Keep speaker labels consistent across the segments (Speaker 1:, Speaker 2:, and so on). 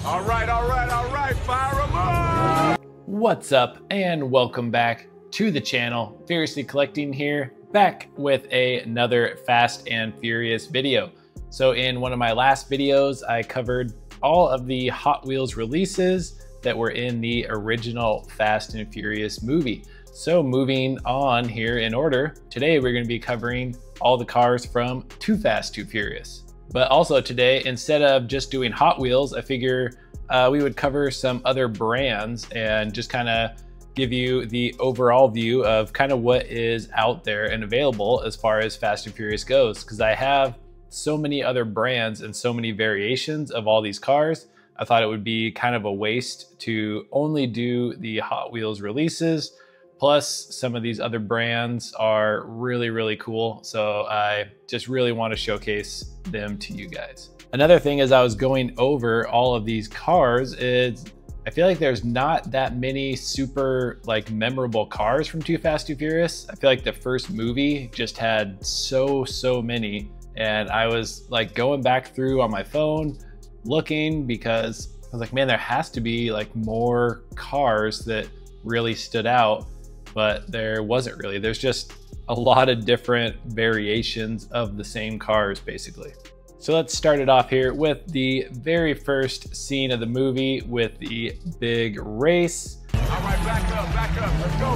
Speaker 1: All right, fire them up!
Speaker 2: What's up and welcome back to the channel. Furiously Collecting here, back with another Fast and Furious video. So in one of my last videos, I covered all of the Hot Wheels releases that were in the original Fast and Furious movie. So moving on here in order, today we're going to be covering all the cars from Too Fast, Too Furious. But also today, instead of just doing Hot Wheels, I figure we would cover some other brands and just kind of give you the overall view of kind of what is out there and available as far as Fast and Furious goes. Because I have so many other brands and so many variations of all these cars, I thought it would be kind of a waste to only do the Hot Wheels releases. Plus, some of these other brands are really, really cool. So I just really want to showcase them to you guys. Another thing as I was going over all of these cars is I feel like there's not that many super memorable cars from Too Fast, Too Furious. I feel like the first movie just had so many. And I was going back through on my phone looking because I was like, man, there has to be more cars that really stood out, but there wasn't really. There's just a lot of different variations of the same cars basically. So let's start it off here with the very first scene of the movie with the big race.
Speaker 1: All right, back up, let's go.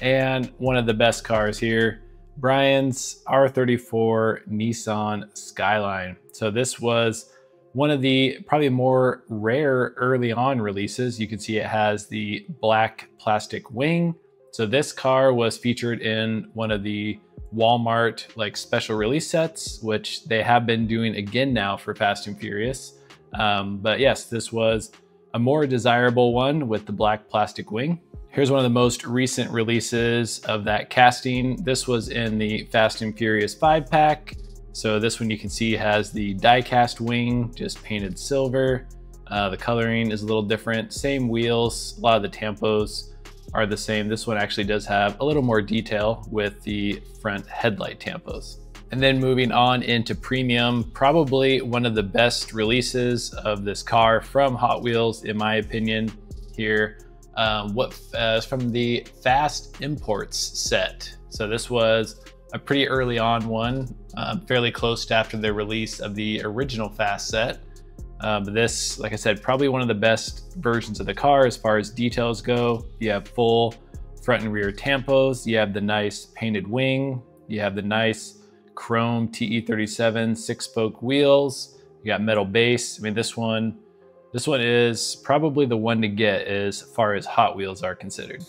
Speaker 2: And one of the best cars here, Brian's R34 Nissan Skyline. So this was one of the probably more rare early on releases. You can see it has the black plastic wing. So this car was featured in one of the Walmart special release sets, which they have been doing again now for Fast and Furious. But yes, this was a more desirable one with the black plastic wing. Here's one of the most recent releases of that casting. This was in the Fast and Furious 5-pack. So this one you can see has the die-cast wing, just painted silver. The coloring is a little different. Same wheels, a lot of the tampos are the same. This one actually does have a little more detail with the front headlight tampos. And then moving on into premium, probably one of the best releases of this car from Hot Wheels, in my opinion, here. From the Fast Imports set. So this was a pretty early on one, fairly close to after the release of the original Fast set. But this, like I said, probably one of the best versions of the car as far as details go. You have full front and rear tampos. You have the nice painted wing. You have the nice chrome TE37 6-spoke wheels. You got metal base. I mean, this one is probably the one to get as far as Hot Wheels are considered.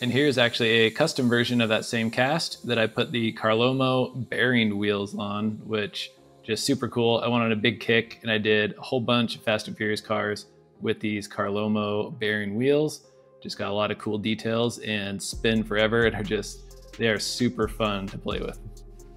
Speaker 2: And here's actually a custom version of that same cast that I put the Carlomo bearing wheels on, which just super cool. I went on a big kick and I did a whole bunch of Fast and Furious cars with these Carlomo bearing wheels. Just got a lot of cool details and spin forever and they are super fun to play with.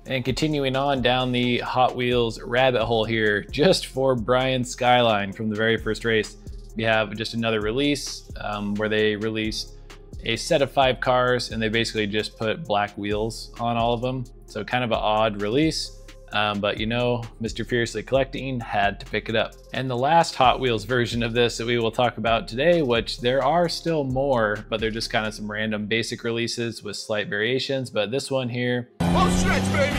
Speaker 2: And continuing on down the Hot Wheels rabbit hole here, just for Brian's Skyline from the very first race, we have just another release where they released a set of 5 cars and they basically just put black wheels on all of them. So kind of an odd release. But you know, Mr. Furiously Collecting had to pick it up. And the last Hot Wheels version of this that we will talk about today, which there are still more, but they're just kind of some random basic releases with slight variations. But this one here,
Speaker 1: Stretch, baby.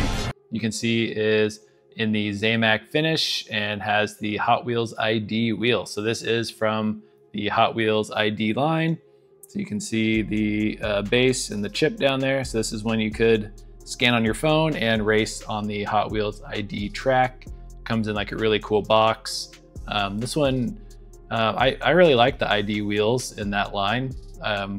Speaker 2: You can see is in the Zamac finish and has the Hot Wheels ID wheel. So this is from the Hot Wheels ID line. So you can see the base and the chip down there. So this is when you could scan on your phone and race on the Hot Wheels ID track. Comes in a really cool box. This one, I really like the ID wheels in that line.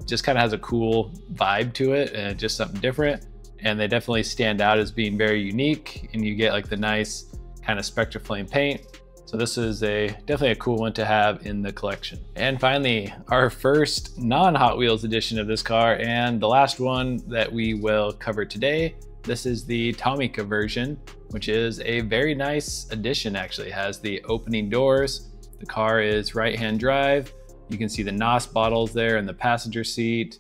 Speaker 2: Just kind of has a cool vibe to it and just something different. And they definitely stand out as being very unique, and you get the nice kind of Spectraflame paint. So this is definitely a cool one to have in the collection. And finally, our first non-Hot Wheels edition of this car, and the last one that we will cover today. This is the Tomica version, which is a very nice addition actually. It has the opening doors. The car is right-hand drive. You can see the NOS bottles there in the passenger seat.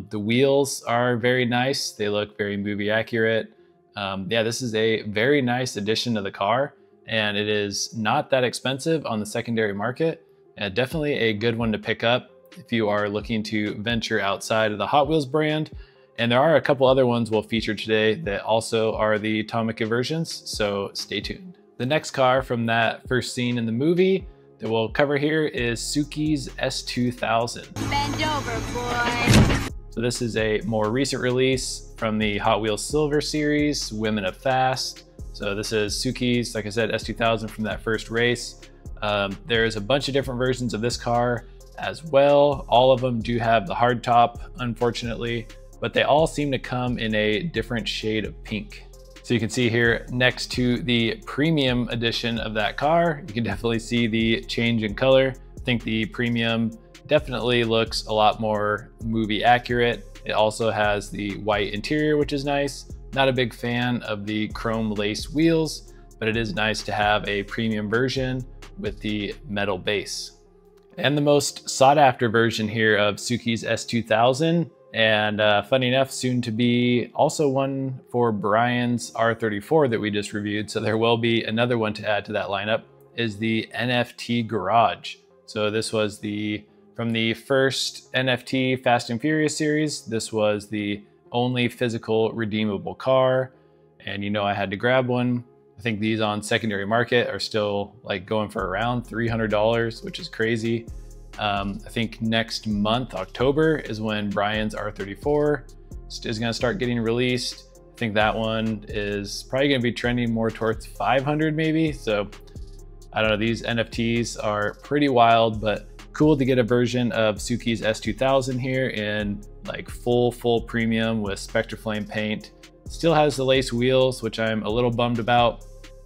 Speaker 2: The wheels are very nice. They look very movie accurate. Yeah, this is a very nice addition to the car, and it is not that expensive on the secondary market. Definitely a good one to pick up if you are looking to venture outside of the Hot Wheels brand. And there are a couple other ones we'll feature today that also are the Tomica versions, so stay tuned. The next car from that first scene in the movie that we'll cover here is Suki's S2000.
Speaker 3: Bend over, boy.
Speaker 2: So this is a more recent release from the Hot Wheels Silver series, Women of Fast. So this is Suki's, like I said, S2000 from that first race. There's a bunch of different versions of this car as well. All of them do have the hardtop, unfortunately, but they all seem to come in a different shade of pink. So you can see here next to the premium edition of that car, you can definitely see the change in color. I think the premium definitely looks a lot more movie accurate. It also has the white interior, which is nice. Not a big fan of the chrome lace wheels, but it is nice to have a premium version with the metal base. And the most sought after version here of Suki's S2000, and funny enough, soon to be also one for Brian's R34 that we just reviewed, so there will be another one to add to that lineup, is the NFT Garage. So this was from the first NFT Fast and Furious series, this was the only physical redeemable car, and you know I had to grab one. I think these on secondary market are still like going for around $300, which is crazy. I think next month, October, is when Brian's R34 is gonna start getting released. I think that one is probably gonna be trending more towards 500 maybe. So I don't know, these NFTs are pretty wild, but cool to get a version of Suki's S2000 here in like full premium with Spectraflame paint. Still has the lace wheels, which I'm a little bummed about.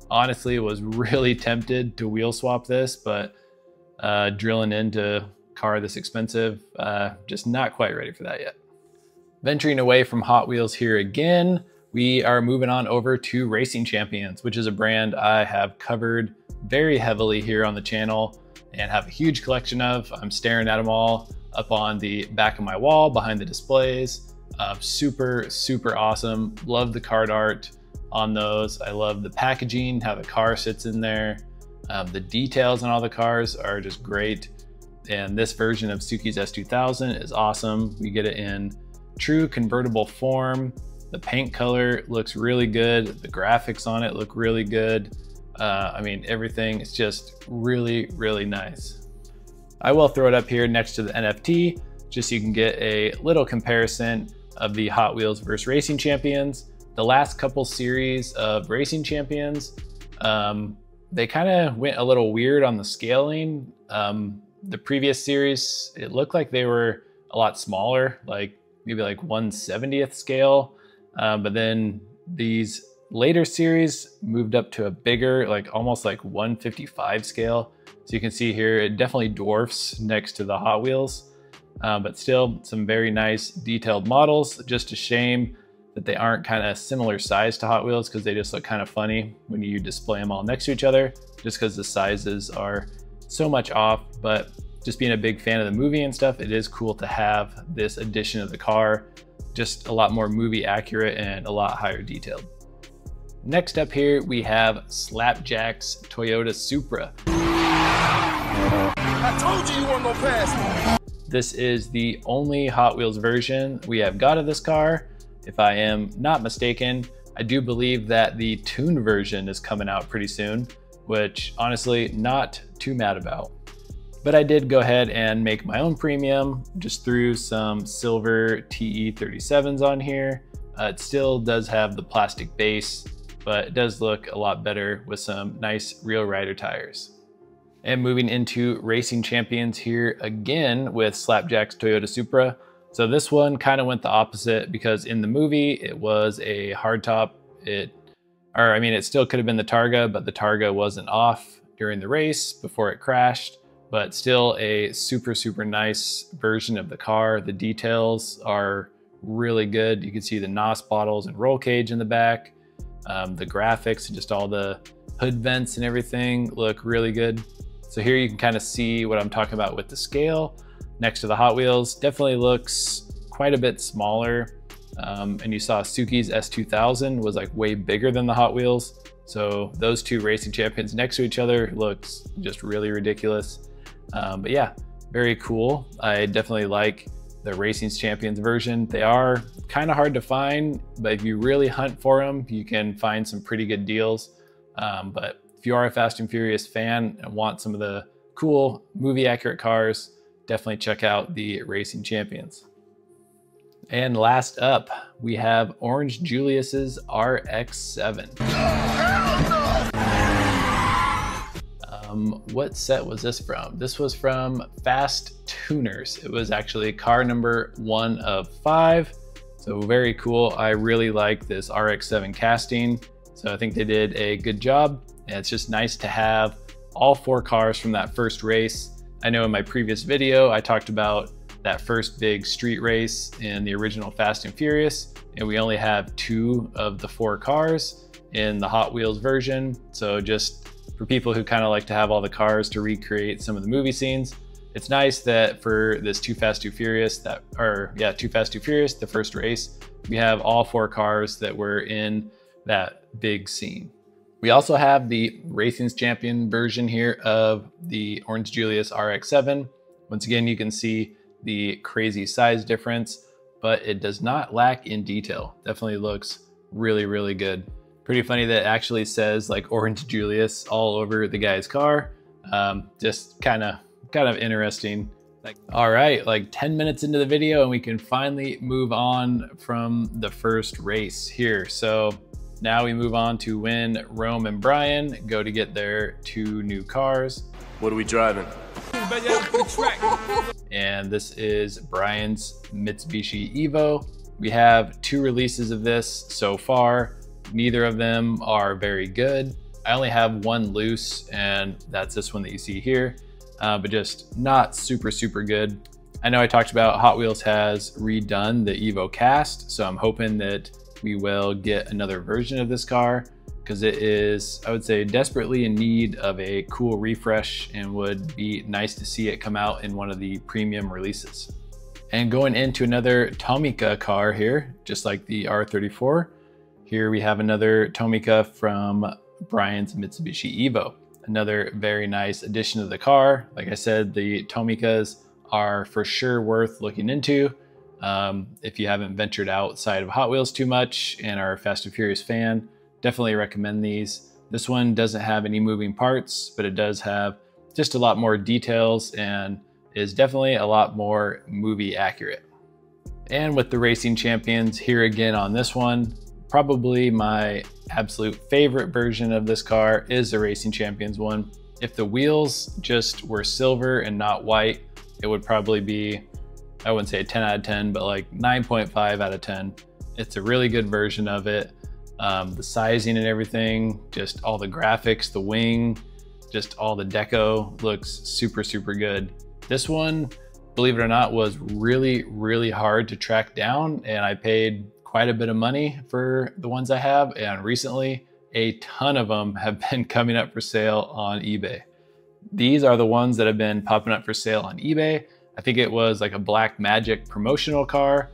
Speaker 2: Honestly, was really tempted to wheel swap this, but drilling into a car this expensive, just not quite ready for that yet. Venturing away from Hot Wheels here again, we are moving on over to Racing Champions, which is a brand I have covered very heavily here on the channel and have a huge collection of. I'm staring at them all up on the back of my wall behind the displays. Super awesome. Love the card art on those. I love the packaging, how the car sits in there. The details on all the cars are just great. And this version of Suki's S2000 is awesome. We get it in true convertible form. The paint color looks really good. The graphics on it look really good. I mean, everything is just really nice. I will throw it up here next to the NFT, just so you can get a little comparison of the Hot Wheels versus Racing Champions. The last couple series of Racing Champions, they kind of went a little weird on the scaling. The previous series, it looked like they were a lot smaller, like maybe like 1/70th scale. But then these later series moved up to a bigger, like almost like 1/55 scale. So you can see here, it definitely dwarfs next to the Hot Wheels, but still some very nice detailed models. Just a shame that they aren't kind of similar size to Hot Wheels, because they just look kind of funny when you display them all next to each other, just because the sizes are so much off. But just being a big fan of the movie and stuff, it is cool to have this edition of the car, just a lot more movie accurate and a lot higher detailed. Next up here, we have Slapjack's Toyota Supra.
Speaker 1: I told you weren't gonna pass.
Speaker 2: This is the only Hot Wheels version we have got of this car. If I am not mistaken, I do believe that the tuned version is coming out pretty soon, which honestly, not too mad about. But I did go ahead and make my own premium, just threw some silver TE37s on here. It still does have the plastic base, but it does look a lot better with some nice real rider tires. And moving into Racing Champions here again with Slapjack's Toyota Supra. So this one kind of went the opposite, because in the movie it was a hardtop. It still could have been the Targa, but the Targa wasn't off during the race before it crashed. But still a super nice version of the car. The details are really good. You can see the NOS bottles and roll cage in the back. The graphics and just all the hood vents and everything look really good. So here you can kind of see what I'm talking about with the scale. Next to the Hot Wheels, definitely looks quite a bit smaller. And you saw Suzuki's S2000 was like way bigger than the Hot Wheels. So those two racing champions next to each other looks just really ridiculous. But yeah, very cool. I definitely like the Racing Champions version. They are kind of hard to find, but if you really hunt for them, you can find some pretty good deals. But if you are a Fast and Furious fan and want some of the cool movie accurate cars, definitely check out the Racing Champions. And last up, we have Orange Julius's RX-7. What set was this from? This was from Fast Tuners. It was actually car number 1 of 5. So very cool. I really like this RX-7 casting. So I think they did a good job. And it's just nice to have all 4 cars from that first race. I know in my previous video, I talked about that first big street race in the original Fast and Furious, and we only have 2 of the 4 cars in the Hot Wheels version. So just for people who kind of like to have all the cars to recreate some of the movie scenes, it's nice that for this Too Fast Too Furious, Too Fast Too Furious, the first race, we have all 4 cars that were in that big scene. We also have the Racing Champion version here of the Orange Julius RX-7. Once again, you can see the crazy size difference, but it does not lack in detail. Definitely looks really, really good. Pretty funny that it actually says like Orange Julius all over the guy's car. Just kind of interesting. All right, like 10 minutes into the video and we can finally move on from the first race here. So now we move on to when Rome and Brian go to get their 2 new cars.
Speaker 1: What are we driving?
Speaker 2: And this is Brian's Mitsubishi Evo. We have 2 releases of this so far. Neither of them are very good. I only have 1 loose, and that's this one that you see here, but just not super, super good. I know I talked about Hot Wheels has redone the Evo Cast, so I'm hoping that we will get another version of this car, because it is, I would say, desperately in need of a cool refresh and would be nice to see it come out in one of the premium releases. And going into another Tomica car here, just like the R34, here we have another Tomica from Brian's Mitsubishi Evo. Another very nice addition to the car. Like I said, the Tomicas are for sure worth looking into. If you haven't ventured outside of Hot Wheels too much and are a Fast and Furious fan, definitely recommend these. This one doesn't have any moving parts, but it does have just a lot more details and is definitely a lot more movie accurate. And with the Racing Champions here again on this one, probably my absolute favorite version of this car is the Racing Champions one. If the wheels just were silver and not white, it would probably be, I wouldn't say a 10 out of 10, but like 9.5 out of 10. It's a really good version of it. The sizing and everything, just all the graphics, the wing, just all the deco looks super, super good. This one, believe it or not, was really, really hard to track down, and I paid quite a bit of money for the ones I have, and recently a ton of them have been coming up for sale on eBay. These are the ones that have been popping up for sale on eBay. I think it was like a Black Magic promotional car.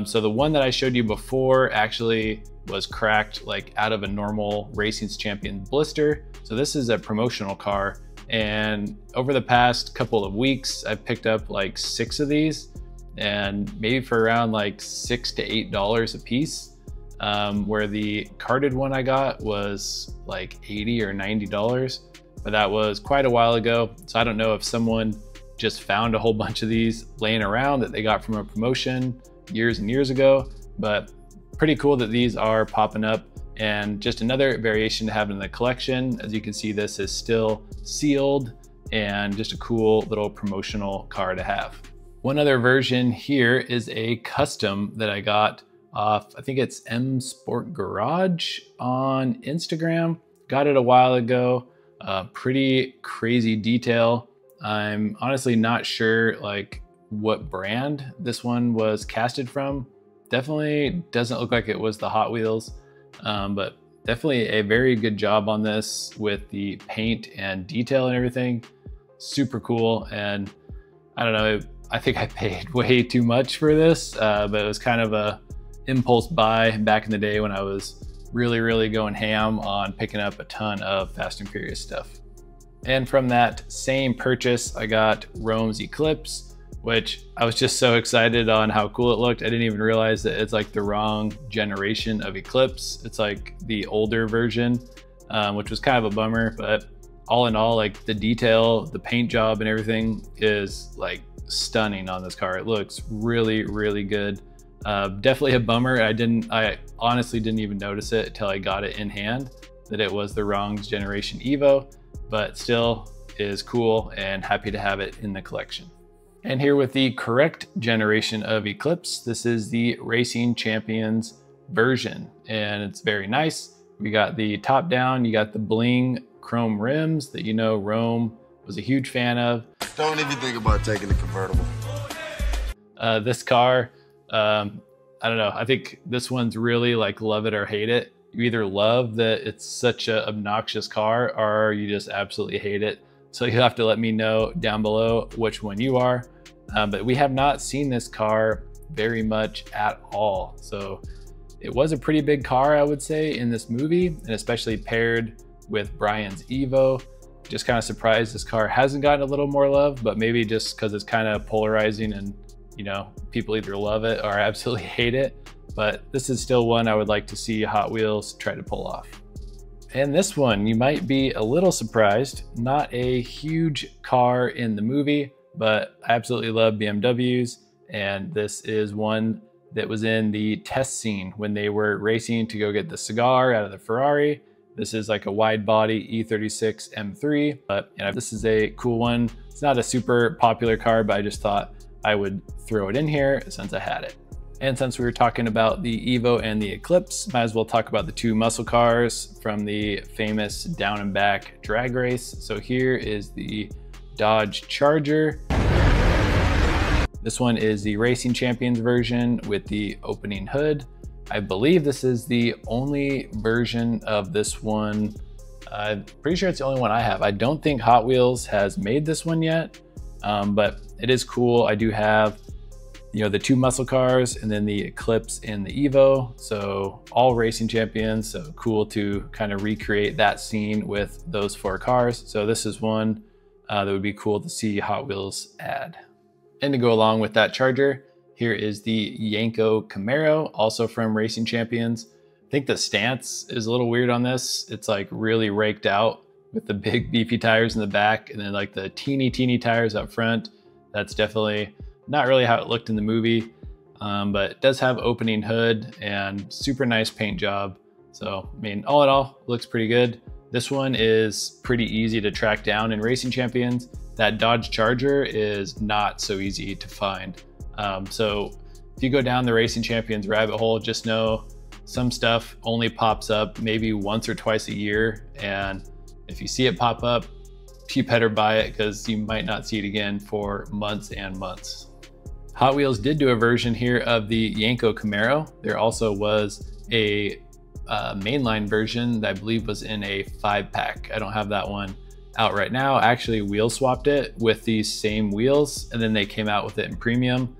Speaker 2: So the one that I showed you before actually was cracked like out of a normal Racing Champion blister. So this is a promotional car. And over the past couple of weeks, I've picked up like 6 of these, and maybe for around like $6 to $8 a piece. Where the carded one I got was like $80 or $90, but that was quite a while ago. So I don't know if someone just found a whole bunch of these laying around that they got from a promotion years and years ago, but pretty cool that these are popping up, and just another variation to have in the collection. As you can see, this is still sealed and just a cool little promotional car to have. One other version here is a custom that I got off, I think it's M Sport Garage on Instagram. Got it a while ago. Pretty crazy detail. I'm honestly not sure like what brand this one was casted from. Definitely doesn't look like it was the Hot Wheels, but definitely a very good job on this with the paint and detail and everything. Super cool. And I don't know, I think I paid way too much for this, but it was kind of a impulse buy back in the day when I was really going ham on picking up a ton of Fast and Furious stuff. And from that same purchase, I got Rome's Eclipse, which I was just so excited on how cool it looked. I didn't even realize that it's like the wrong generation of Eclipse. It's like the older version, which was kind of a bummer, but all in all, like the detail, the paint job and everything is like stunning on this car. It looks really good. Definitely a bummer. I honestly didn't even notice it until I got it in hand that it was the wrong generation Evo, but still is cool and happy to have it in the collection. And here with the correct generation of Eclipse, this is the Racing Champions version, and it's very nice. We got the top down, you got the bling chrome rims that Rome was a huge fan of.
Speaker 1: Don't even think about taking the convertible.
Speaker 2: This car, I don't know, I think this one's really like love it or hate it. You either love that it's such an obnoxious car or you just absolutely hate it. So you'll have to let me know down below which one you are. But we have not seen this car very much at all. So it was a pretty big car, I would say, in this movie, and especially paired with Brian's Evo. Just kind of surprised this car hasn't gotten a little more love, but maybe just because it's kind of polarizing and people either love it or absolutely hate it. But this is still one I would like to see Hot Wheels try to pull off. And this one, you might be a little surprised. Not a huge car in the movie, but I absolutely love BMWs. And this is one that was in the test scene when they were racing to go get the cigar out of the Ferrari. This is like a wide body E36 M3, but this is a cool one. It's not a super popular car, but I just thought I would throw it in here since I had it. And since we were talking about the Evo and the Eclipse, might as well talk about the two muscle cars from the famous down and back drag race. So here is the Dodge Charger. This one is the Racing Champions version with the opening hood. I believe this is the only version of this one. I'm pretty sure it's the only one I have. I don't think Hot Wheels has made this one yet, but it is cool. I do have the two muscle cars and then the Eclipse and the Evo. So all Racing Champions, so cool to kind of recreate that scene with those four cars. So this is one that would be cool to see Hot Wheels add. And to go along with that Charger, here is the Yenko Camaro, also from Racing Champions. I think the stance is a little weird on this. It's like really raked out with the big beefy tires in the back and then like the teeny tires up front. That's definitely not really how it looked in the movie, but it does have opening hood and super nice paint job. So, I mean, all in all, looks pretty good. This one is pretty easy to track down in Racing Champions. That Dodge Charger is not so easy to find. So if you go down the Racing Champions rabbit hole, just know some stuff only pops up maybe once or twice a year. And if you see it pop up, you better buy it because you might not see it again for months and months. Hot Wheels did do a version here of the Yenko Camaro. There also was a mainline version that I believe was in a 5-pack. I don't have that one out right now. I actually wheel swapped it with these same wheels and then they came out with it in premium.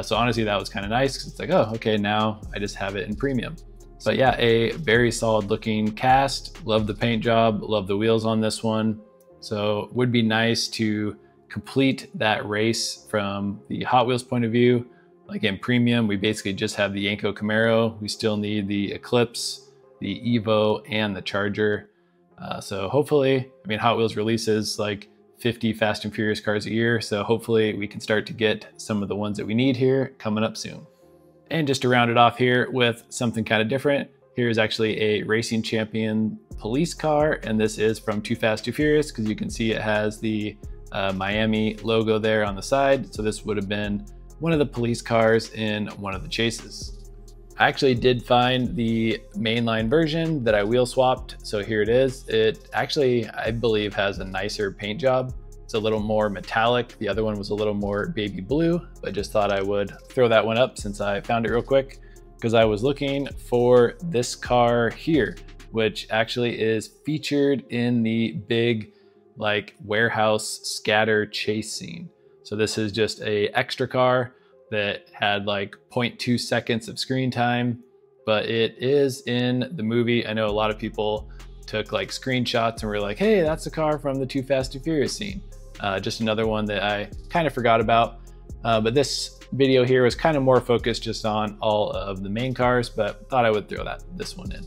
Speaker 2: So honestly, that was kind of nice because it's like, oh, okay, now I just have it in premium. But yeah, a very solid looking cast. Love the paint job, love the wheels on this one. So would be nice to complete that race from the Hot Wheels point of view. Like in premium, we basically just have the Yenko Camaro. We still need the Eclipse, the Evo, and the Charger. So hopefully, I mean, Hot Wheels releases like 50 Fast and Furious cars a year. So hopefully we can start to get some of the ones that we need here coming up soon. And just to round it off here with something kind of different, here is actually a Racing Champion police car. And this is from Too Fast, Too Furious, because you can see it has the Miami logo there on the side. So this would have been one of the police cars in one of the chases. I actually did find the mainline version that I wheel swapped. So here it is. It actually, I believe, has a nicer paint job. It's a little more metallic. The other one was a little more baby blue, but just thought I would throw that one up since I found it real quick because I was looking for this car here, which actually is featured in the big like warehouse scatter chase scene. So this is just a extra car that had like 0.2 seconds of screen time, but it is in the movie. I know a lot of people took like screenshots and were like, hey, that's a car from the Too Fast, Too Furious scene. Just another one that I kind of forgot about. But this video here was kind of more focused just on all of the main cars, but thought I would throw this one in.